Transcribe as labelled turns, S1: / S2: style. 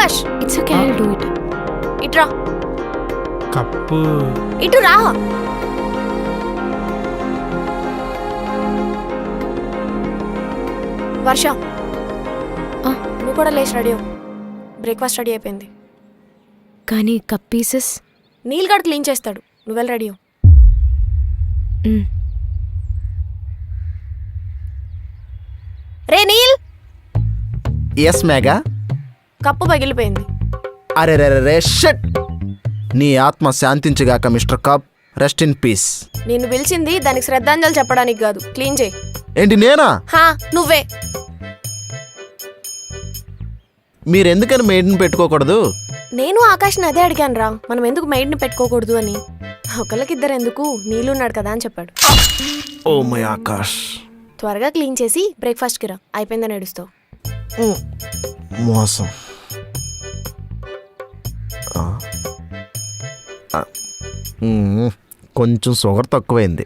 S1: Akash
S2: it's okay, I will do it.
S1: ఇట్రా,
S3: cup
S1: ఇటు రా. వర్ష, నువ్వు కూడా లేచి రెడీ అవ్వు. బ్రేక్ఫాస్ట్ రెడీ అయిపోయింది.
S2: కానీ కప్ పీసెస్
S1: నీల్ గడ్ క్లీన్ చేస్తాడు, నువ్వెళ్ళి రెడీ అవ్వు. రే నీల్,
S4: ఎస్ మేఘా.
S1: కప్పు పగిలిపోయింది.
S4: అరే రే రే షట్. నీ ఆత్మ శాంతించగాక mister cup. Rest in peace.
S1: నిన్ను పిలిచింది దానికి శ్రద్ధాంజలి చెప్పడానికి కాదు. క్లీన్ చేయి.
S4: ఏంటి నేనా?
S1: హా, నువ్వే.
S4: మీరెందుకని మెయిడ్ని పెట్టుకోకూడదు?
S1: నేను ఆకాష్ని అదే అడిగాను రా, మనం ఎందుకు మెయిడ్ని పెట్టుకోకూడదు అని. ఒకళ్ళకిద్దరు ఎందుకు, నీళ్ళున్నాడు కదా అని చెప్పాడు.
S4: Oh my Akash.
S1: త్వరగా క్లీన్ చేసి బ్రేక్ఫాస్ట్కి రా, అయిపోయిందని ఏడుస్తావు.
S4: మోసం. కొంచెం షుగర్ తక్కువైంది.